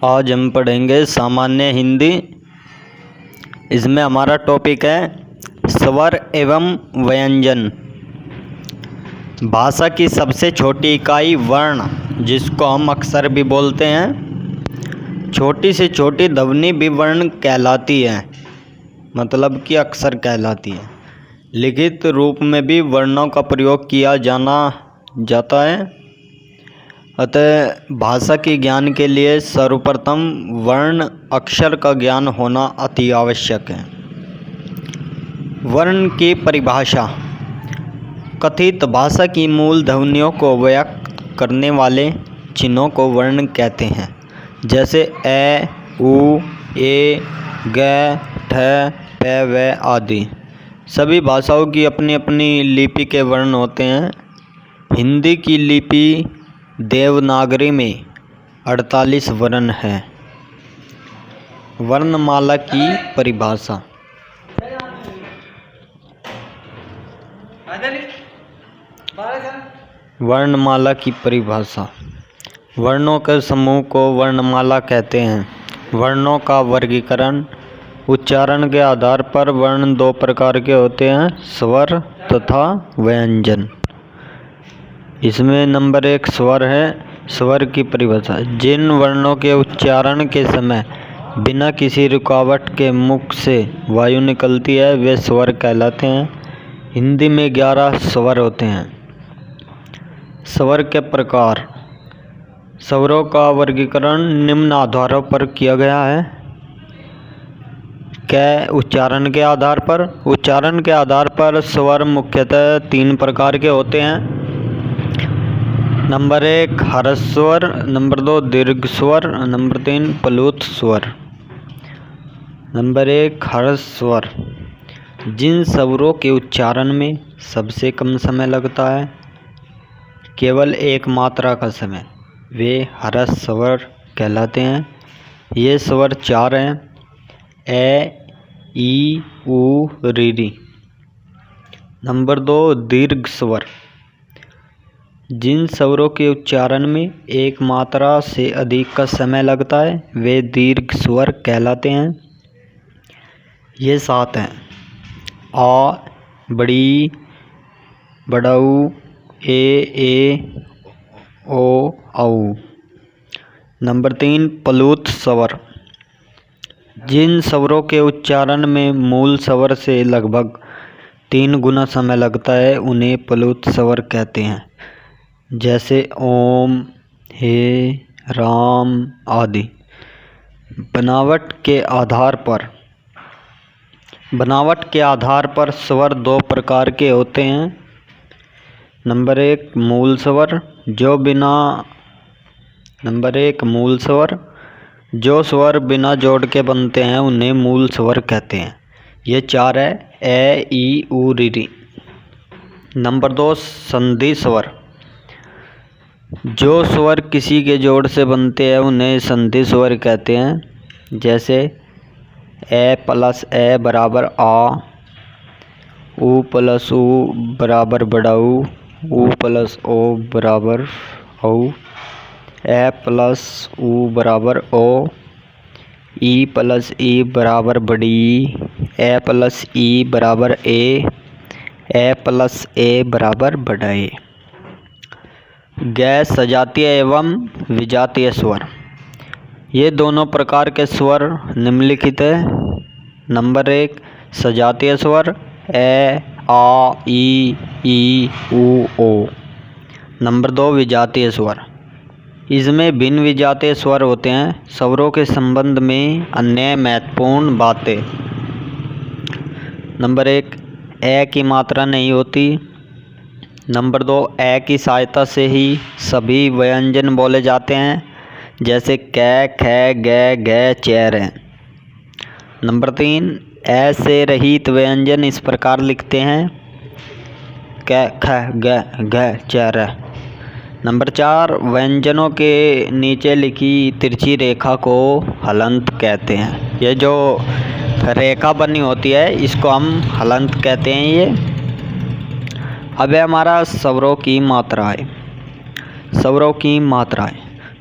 आज हम पढ़ेंगे सामान्य हिंदी। इसमें हमारा टॉपिक है स्वर एवं व्यंजन। भाषा की सबसे छोटी इकाई वर्ण, जिसको हम अक्षर भी बोलते हैं। छोटी से छोटी ध्वनि भी वर्ण कहलाती है, मतलब कि अक्षर कहलाती है। लिखित रूप में भी वर्णों का प्रयोग किया जाता है। अतः भाषा के ज्ञान के लिए सर्वप्रथम वर्ण अक्षर का ज्ञान होना अति आवश्यक है। वर्ण की परिभाषा। कथित भाषा की मूल ध्वनियों को व्यक्त करने वाले चिन्हों को वर्ण कहते हैं, जैसे ए, उ, ए, ग, ठ, प, व आदि। सभी भाषाओं की अपनी अपनी लिपि के वर्ण होते हैं। हिंदी की लिपि देवनागरी में 48 वर्ण है। वर्णमाला की परिभाषा। वर्णमाला की परिभाषा। वर्णों के समूह को वर्णमाला कहते हैं। वर्णों का वर्गीकरण। उच्चारण के आधार पर वर्ण दो प्रकार के होते हैं, स्वर तथा व्यंजन। इसमें नंबर 1 स्वर है। स्वर की परिभाषा। जिन वर्णों के उच्चारण के समय बिना किसी रुकावट के मुख से वायु निकलती है, वे स्वर कहलाते हैं। हिंदी में 11 स्वर होते हैं। स्वर के प्रकार। स्वरों का वर्गीकरण निम्न आधारों पर किया गया है। उच्चारण के आधार पर। उच्चारण के आधार पर स्वर मुख्यतः 3 प्रकार के होते हैं। नंबर 1 ह्रस्व स्वर, नंबर 2 दीर्घ स्वर, नंबर 3 प्लुत स्वर। नंबर 1 ह्रस्व स्वर। जिन स्वरों के उच्चारण में सबसे कम समय लगता है, केवल एक मात्रा का समय, वे ह्रस्व स्वर कहलाते हैं। ये स्वर 4 हैं: ए, ई, उ, री। नंबर 2 दीर्घ स्वर। जिन स्वरों के उच्चारण में एक मात्रा से अधिक का समय लगता है, वे दीर्घ स्वर कहलाते हैं। ये 7 हैं: आ, बड़ी, बड़ऊ, ए, ओ, औ। नंबर 3 प्लुत स्वर। जिन स्वरों के उच्चारण में मूल स्वर से लगभग 3 गुना समय लगता है, उन्हें प्लुत स्वर कहते हैं, जैसे ओम, हे, राम आदि। बनावट के आधार पर स्वर 2 प्रकार के होते हैं। नंबर 1 मूल स्वर। जो स्वर बिना जोड़ के बनते हैं, उन्हें मूल स्वर कहते हैं। ये 4 है: ए, ई, उ, री। नंबर 2 संधि स्वर। जो स्वर किसी के जोड़ से बनते हैं, उन्हें संधि स्वर कहते हैं, जैसे ए प्लस ए बराबर आ, उ प्लस उ बराबर बड़ऊ, उ प्लस ओ बराबर औ, ए प्लस उ बराबर ओ, ई प्लस ई बराबर बड़ी, ए प्लस ई बराबर ए प्लस ए बराबर बड़े। गैर सजातीय एवं विजातीय स्वर। ये दोनों प्रकार के स्वर निम्नलिखित है। नंबर 1 सजातीय स्वर: ए, आ, ई, उ, ओ। नंबर 2 विजातीय स्वर। इसमें भिन्न विजातीय स्वर होते हैं। स्वरों के संबंध में अन्य महत्वपूर्ण बातें। नंबर 1 ए की मात्रा नहीं होती। नंबर 2 ए की सहायता से ही सभी व्यंजन बोले जाते हैं, जैसे क, ख, ग, घ, चैर। नंबर 3 ए से रहित व्यंजन इस प्रकार लिखते हैं: क, ख, ग, घ, चैर। नंबर 4 व्यंजनों के नीचे लिखी तिरछी रेखा को हलंत कहते हैं। ये जो रेखा बनी होती है, इसको हम हलंत कहते हैं। ये अब है हमारा स्वरों की मात्राएं। स्वरों की मात्राएं।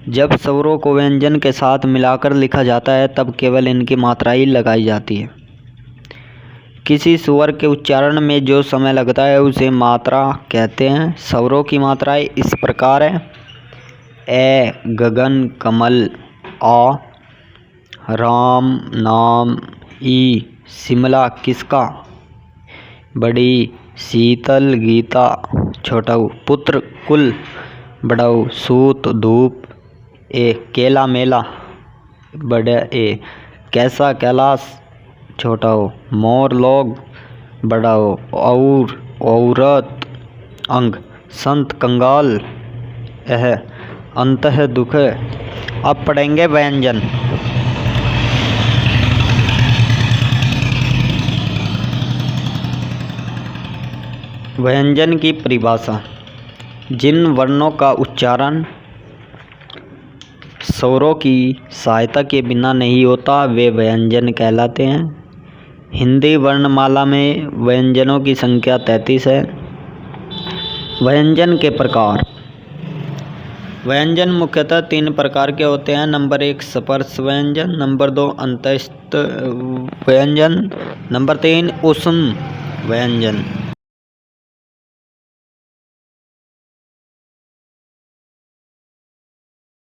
जब स्वरों को व्यंजन के साथ मिलाकर लिखा जाता है तब केवल इनकी मात्रा ही लगाई जाती है। किसी स्वर के उच्चारण में जो समय लगता है उसे मात्रा कहते हैं। स्वरों की मात्राएं इस प्रकार है: ए गगन कमल, आ राम नाम, ई शिमला किसका, बड़ी शीतल गीता, छोटा ऊ पुत्र कुल, बड़ा ऊ सूत धूप, ए केला मेला, बड़ा ए कैसा कैलाश, छोटा ओ मोर लोग, बड़ा ओ और औरत, अंग संत कंगाल, यह अंतः दुख। अब पढ़ेंगे व्यंजन। व्यंजन की परिभाषा: जिन वर्णों का उच्चारण स्वरों की सहायता के बिना नहीं होता वे व्यंजन कहलाते हैं। हिंदी वर्णमाला में व्यंजनों की संख्या 33 है। व्यंजन के प्रकार: व्यंजन मुख्यतः 3 प्रकार के होते हैं। नंबर 1 स्पर्श व्यंजन, नंबर 2 अंतस्थ व्यंजन, नंबर 3 ऊष्म व्यंजन।